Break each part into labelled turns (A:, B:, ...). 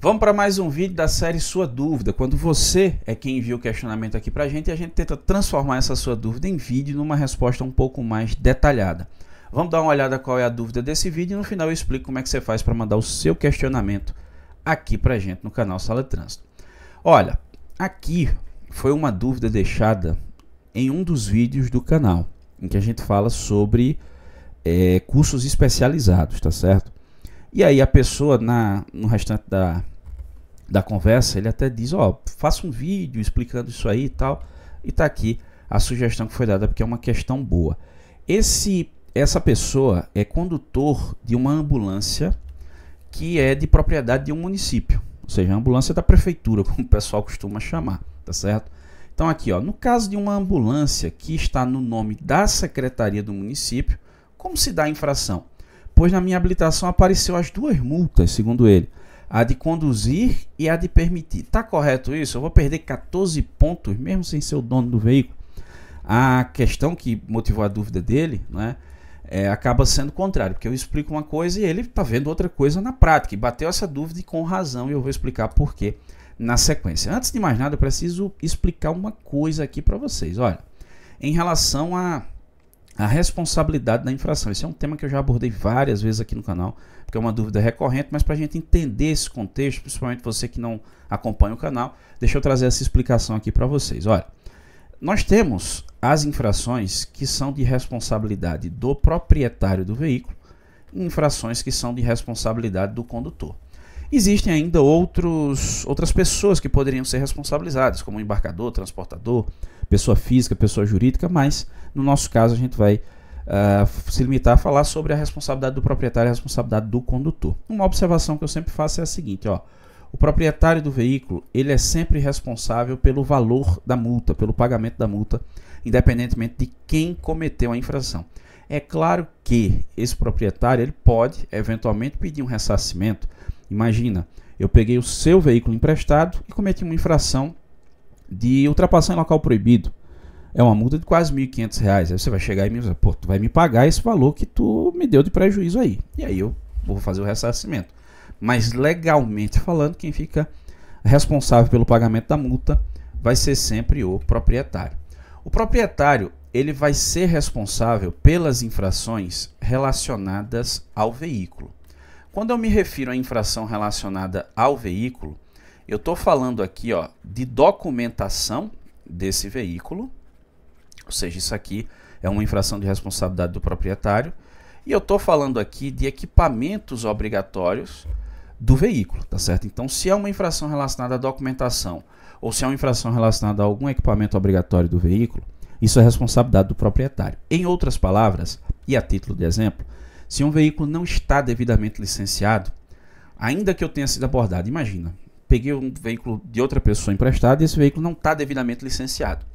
A: Vamos para mais um vídeo da série Sua Dúvida, quando você é quem envia o questionamento aqui para a gente e a gente tenta transformar essa sua dúvida em vídeo numa resposta um pouco mais detalhada. Vamos dar uma olhada qual é a dúvida desse vídeo e no final eu explico como é que você faz para mandar o seu questionamento aqui para a gente no canal Sala de Trânsito. Olha, aqui foi uma dúvida deixada em um dos vídeos do canal, em que a gente fala sobre cursos especializados, tá certo? E aí a pessoa, no restante da conversa, ele até diz, faça um vídeo explicando isso aí e tal. E tá aqui a sugestão que foi dada, porque é uma questão boa. Essa pessoa é condutor de uma ambulância que é de propriedade de um município. Ou seja, a ambulância da prefeitura, como o pessoal costuma chamar, tá certo? Então aqui, no caso de uma ambulância que está no nome da secretaria do município, como se dá a infração? Pois na minha habilitação apareceu as duas multas, segundo ele. A de conduzir e a de permitir. Tá correto isso? Eu vou perder 14 pontos, mesmo sem ser o dono do veículo. A questão que motivou a dúvida dele, né, acaba sendo contrário, porque eu explico uma coisa e ele está vendo outra coisa na prática. E bateu essa dúvida e com razão, e eu vou explicar por quê na sequência. Antes de mais nada, eu preciso explicar uma coisa aqui para vocês. Olha, em relação a responsabilidade da infração. Esse é um tema que eu já abordei várias vezes aqui no canal, porque é uma dúvida recorrente, mas para a gente entender esse contexto, principalmente você que não acompanha o canal, deixa eu trazer essa explicação aqui para vocês. Olha, nós temos as infrações que são de responsabilidade do proprietário do veículo e infrações que são de responsabilidade do condutor. Existem ainda outras pessoas que poderiam ser responsabilizadas, como embarcador, transportador, pessoa física, pessoa jurídica, mas no nosso caso a gente vai se limitar a falar sobre a responsabilidade do proprietário e a responsabilidade do condutor. Uma observação que eu sempre faço é a seguinte, o proprietário do veículo, ele é sempre responsável pelo valor da multa, pelo pagamento da multa, independentemente de quem cometeu a infração. É claro que esse proprietário ele pode eventualmente pedir um ressarcimento. Imagina, eu peguei o seu veículo emprestado e cometi uma infração de ultrapassar em local proibido. É uma multa de quase R$ 1.500. Aí você vai chegar e me dizer, tu vai me pagar esse valor que tu me deu de prejuízo aí. E aí eu vou fazer o ressarcimento. Mas legalmente falando, quem fica responsável pelo pagamento da multa vai ser sempre o proprietário. O proprietário, ele vai ser responsável pelas infrações relacionadas ao veículo. Quando eu me refiro à infração relacionada ao veículo, eu estou falando aqui de documentação desse veículo, ou seja, isso aqui é uma infração de responsabilidade do proprietário, e eu estou falando aqui de equipamentos obrigatórios do veículo, tá certo? Então, se é uma infração relacionada à documentação, ou se é uma infração relacionada a algum equipamento obrigatório do veículo, isso é responsabilidade do proprietário. Em outras palavras, e a título de exemplo, se um veículo não está devidamente licenciado, ainda que eu tenha sido abordado, imagina, peguei um veículo de outra pessoa emprestado e esse veículo não está devidamente licenciado.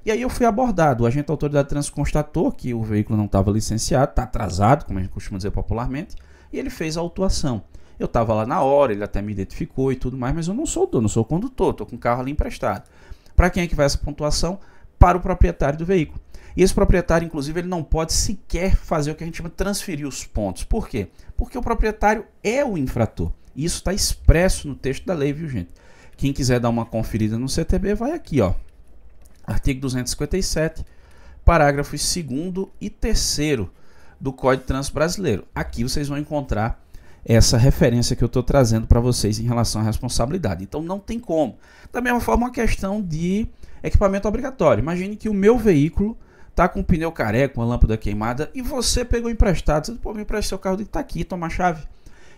A: E aí eu fui abordado, o agente da autoridade de trânsito constatou que o veículo não estava licenciado, está atrasado, como a gente costuma dizer popularmente, e ele fez a autuação. Eu estava lá na hora, ele até me identificou e tudo mais, mas eu não sou o dono, eu sou o condutor, estou com o carro ali emprestado. Para quem é que vai essa pontuação? Para o proprietário do veículo. E esse proprietário, inclusive, ele não pode sequer fazer o que a gente chama de transferir os pontos. Por quê? Porque o proprietário é o infrator. E isso está expresso no texto da lei, viu, gente? Quem quiser dar uma conferida no CTB, vai aqui, artigo 257, parágrafos 2º e 3º do Código de Trânsito Brasileiro. Aqui vocês vão encontrar essa referência que eu estou trazendo para vocês em relação à responsabilidade. Então não tem como. Da mesma forma, uma questão de equipamento obrigatório. Imagine que o meu veículo está com um pneu careca, uma lâmpada queimada, e você pegou emprestado. Você me empresta seu carro, está aqui, toma a chave.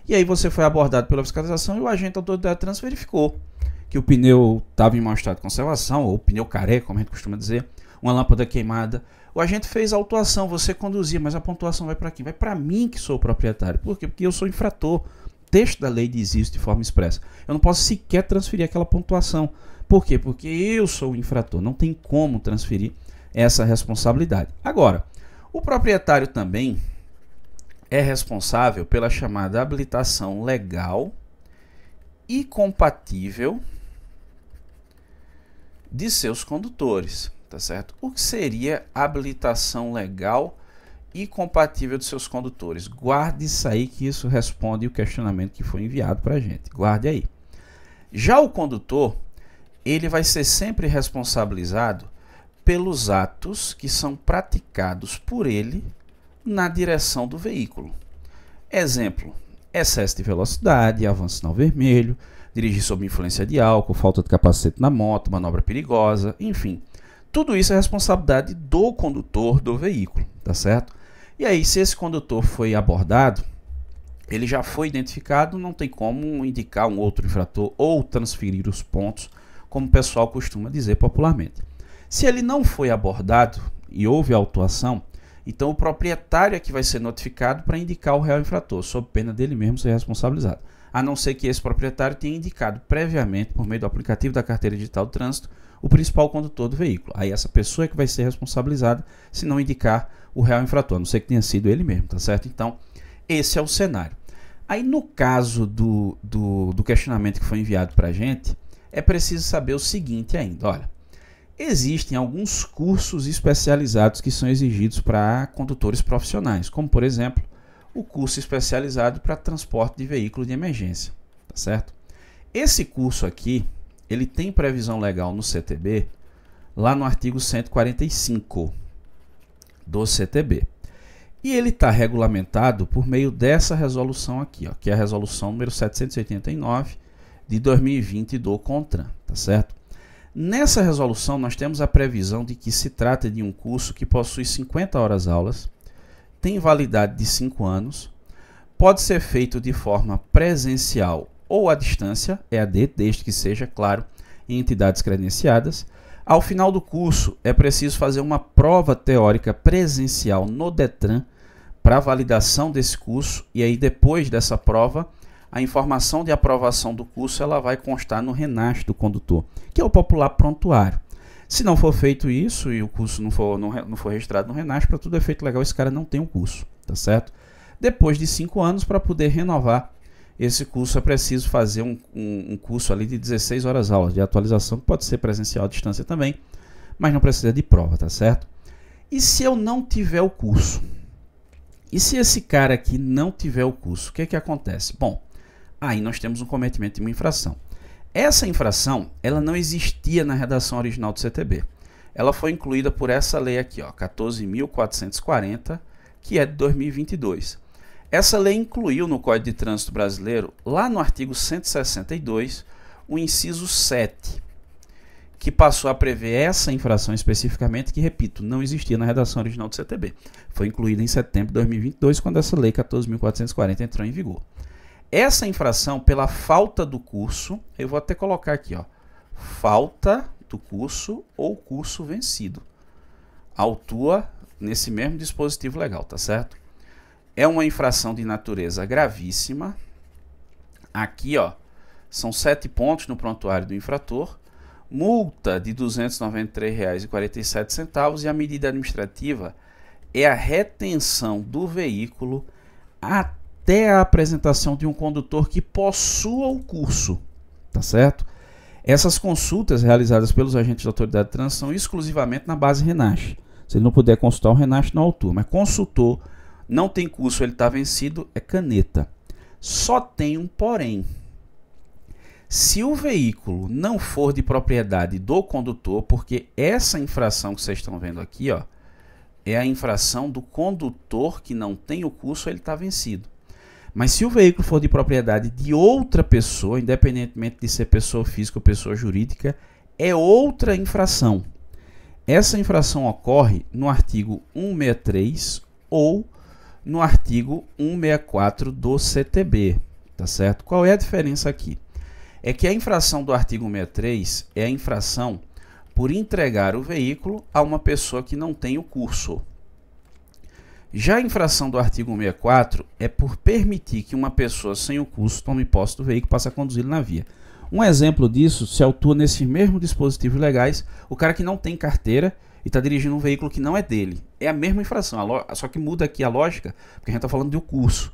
A: E aí você foi abordado pela fiscalização e o agente da autoridade de trânsito verificou que o pneu estava em mau estado de conservação, ou pneu careca, como a gente costuma dizer, uma lâmpada queimada. O agente fez a autuação, você conduzia, mas a pontuação vai para quem? Vai para mim, que sou o proprietário. Por quê? Porque eu sou infrator. O texto da lei diz isso de forma expressa. Eu não posso sequer transferir aquela pontuação. Por quê? Porque eu sou o infrator. Não tem como transferir essa responsabilidade. Agora, o proprietário também é responsável pela chamada habilitação legal e compatível de seus condutores, tá certo? O que seria habilitação legal e compatível de seus condutores? Guarde isso aí, que isso responde o questionamento que foi enviado para a gente. Guarde aí. Já o condutor, ele vai ser sempre responsabilizado pelos atos que são praticados por ele na direção do veículo. Exemplo, excesso de velocidade, avanço sinal vermelho, dirigir sob influência de álcool, falta de capacete na moto, manobra perigosa, enfim. Tudo isso é responsabilidade do condutor do veículo, tá certo? E aí, se esse condutor foi abordado, ele já foi identificado, não tem como indicar um outro infrator ou transferir os pontos, como o pessoal costuma dizer popularmente. Se ele não foi abordado e houve autuação, então o proprietário é que vai ser notificado para indicar o réu infrator, sob pena dele mesmo ser responsabilizado. A não ser que esse proprietário tenha indicado previamente, por meio do aplicativo da carteira digital de trânsito, o principal condutor do veículo. Aí essa pessoa é que vai ser responsabilizada se não indicar o réu infrator, a não ser que tenha sido ele mesmo, tá certo? Então, esse é o cenário. Aí no caso do questionamento que foi enviado para a gente, é preciso saber o seguinte ainda, olha, existem alguns cursos especializados que são exigidos para condutores profissionais, como por exemplo, o curso especializado para transporte de veículo de emergência, tá certo? Esse curso aqui, ele tem previsão legal no CTB, lá no artigo 145 do CTB. E ele está regulamentado por meio dessa resolução aqui, ó, que é a resolução número 789 de 2020 do CONTRAN, tá certo? Nessa resolução nós temos a previsão de que se trata de um curso que possui 50 horas aulas, tem validade de 5 anos, pode ser feito de forma presencial ou à distância, EAD, desde que seja, claro, em entidades credenciadas. Ao final do curso é preciso fazer uma prova teórica presencial no DETRAN para validação desse curso, e aí depois dessa prova, a informação de aprovação do curso ela vai constar no RENASH do condutor, que é o popular prontuário. Se não for feito isso e o curso não for registrado no RENASH, para tudo efeito legal, esse cara não tem um curso, tá certo? Depois de 5 anos, para poder renovar esse curso, é preciso fazer um curso ali de 16 horas aulas de atualização, que pode ser presencial à distância também, mas não precisa de prova, tá certo? E se eu não tiver o curso? E se esse cara aqui não tiver o curso, o que é que acontece? Bom, aí nós temos um cometimento de uma infração. Essa infração, ela não existia na redação original do CTB. Ela foi incluída por essa lei aqui, ó, 14.440, que é de 2022. Essa lei incluiu no Código de Trânsito Brasileiro, lá no artigo 162, o inciso 7, que passou a prever essa infração especificamente, que, repito, não existia na redação original do CTB. Foi incluída em setembro de 2022, quando essa lei 14.440 entrou em vigor. Essa infração, pela falta do curso, eu vou até colocar aqui, ó, falta do curso ou curso vencido, autua nesse mesmo dispositivo legal, tá certo? É uma infração de natureza gravíssima. Aqui, ó, são 7 pontos no prontuário do infrator, multa de R$ 293,47 e a medida administrativa é a retenção do veículo até a apresentação de um condutor que possua o curso, tá certo? Essas consultas realizadas pelos agentes da autoridade de trânsito são exclusivamente na base RENASH. Se ele não puder consultar o RENASH, não autua, mas consultor, não tem curso, ele está vencido, é caneta. Só tem um porém. Se o veículo não for de propriedade do condutor, porque essa infração que vocês estão vendo aqui, ó, é a infração do condutor que não tem o curso, ele está vencido. Mas se o veículo for de propriedade de outra pessoa, independentemente de ser pessoa física ou pessoa jurídica, é outra infração. Essa infração ocorre no artigo 163 ou no artigo 164 do CTB, tá certo? Qual é a diferença aqui? É que a infração do artigo 163 é a infração por entregar o veículo a uma pessoa que não tem o curso. Já a infração do artigo 164 é por permitir que uma pessoa sem o curso tome posse do veículo e passe a conduzi-lo na via. Um exemplo disso se autua nesses mesmos dispositivos legais, o cara que não tem carteira e está dirigindo um veículo que não é dele. É a mesma infração, só que muda aqui a lógica, porque a gente está falando de um curso.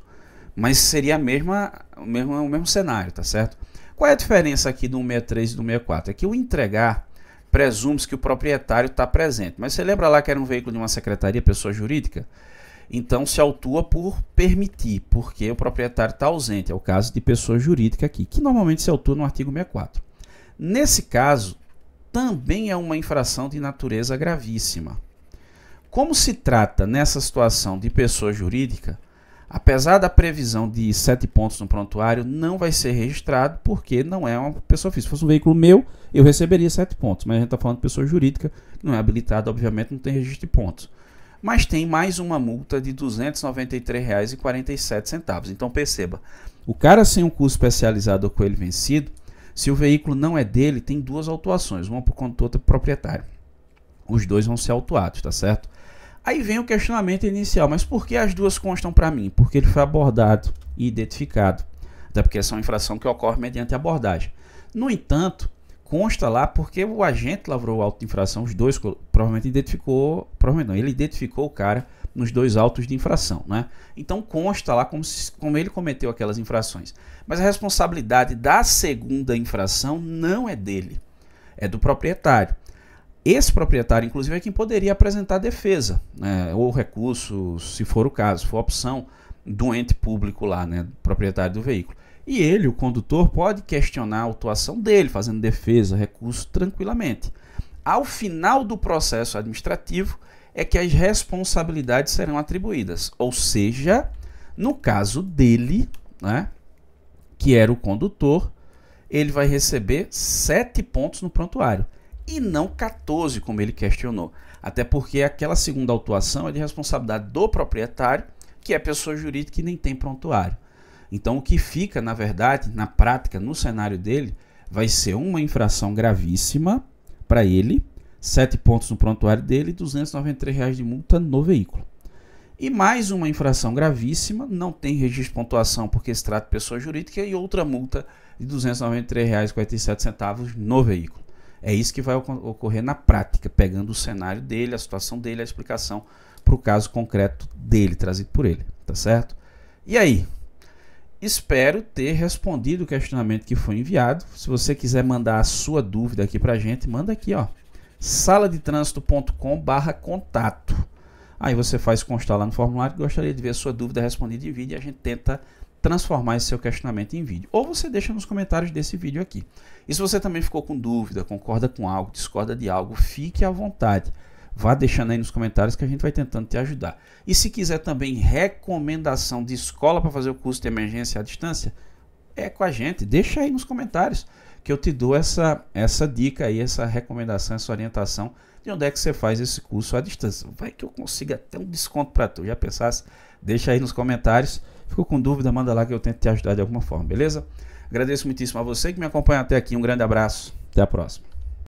A: Mas seria o mesmo cenário, tá certo? Qual é a diferença aqui do 163 e do 164? É que o entregar presume-se que o proprietário está presente. Mas você lembra lá que era um veículo de uma secretaria, pessoa jurídica? Então se autua por permitir, porque o proprietário está ausente. É o caso de pessoa jurídica aqui, que normalmente se autua no artigo 64. Nesse caso, também é uma infração de natureza gravíssima. Como se trata, nessa situação, de pessoa jurídica, apesar da previsão de 7 pontos no prontuário, não vai ser registrado porque não é uma pessoa física. Se fosse um veículo meu, eu receberia 7 pontos, mas a gente está falando de pessoa jurídica, que não é habilitada, obviamente, não tem registro de pontos. Mas tem mais uma multa de R$ 293,47. Então perceba, o cara sem um curso especializado ou com ele vencido, se o veículo não é dele, tem duas autuações, uma por condutor, outra por proprietário. Os dois vão ser autuados, tá certo? Aí vem o questionamento inicial, mas por que as duas constam para mim? Porque ele foi abordado e identificado, até porque essa é uma infração que ocorre mediante abordagem. No entanto, consta lá porque o agente lavrou o auto de infração, os dois provavelmente ele identificou o cara nos dois autos de infração, né? Então consta lá como ele cometeu aquelas infrações. Mas a responsabilidade da segunda infração não é dele, é do proprietário. Esse proprietário, inclusive, é quem poderia apresentar defesa, né, ou recurso, se for o caso, se for a opção do ente público lá, né, proprietário do veículo. E ele, o condutor, pode questionar a autuação dele, fazendo defesa, recurso, tranquilamente. Ao final do processo administrativo é que as responsabilidades serão atribuídas. Ou seja, no caso dele, né, que era o condutor, ele vai receber 7 pontos no prontuário. E não 14, como ele questionou. Até porque aquela segunda autuação é de responsabilidade do proprietário, que é pessoa jurídica e nem tem prontuário. Então o que fica, na verdade, na prática, no cenário dele, vai ser uma infração gravíssima para ele, 7 pontos no prontuário dele e R$ 293 de multa no veículo. E mais uma infração gravíssima, não tem registro de pontuação porque se trata de pessoa jurídica, e outra multa de R$ 293,47 no veículo. É isso que vai ocorrer na prática, pegando o cenário dele, a situação dele, a explicação para o caso concreto dele, trazido por ele, tá certo? E aí? Espero ter respondido o questionamento que foi enviado. Se você quiser mandar a sua dúvida aqui para a gente, manda aqui, ó, saladetransito.com/contato. Aí você faz constar lá no formulário que gostaria de ver a sua dúvida respondida em vídeo e a gente tenta transformar esse seu questionamento em vídeo. Ou você deixa nos comentários desse vídeo aqui. E se você também ficou com dúvida, concorda com algo, discorda de algo, fique à vontade. Vá deixando aí nos comentários que a gente vai tentando te ajudar. E se quiser também recomendação de escola para fazer o curso de emergência à distância, é com a gente. Deixa aí nos comentários que eu te dou essa dica aí, essa recomendação, essa orientação de onde é que você faz esse curso à distância. Vai que eu consiga até um desconto para tu. Já pensasse? Deixa aí nos comentários. Ficou com dúvida, manda lá que eu tento te ajudar de alguma forma, beleza? Agradeço muitíssimo a você que me acompanha até aqui. Um grande abraço. Até a próxima.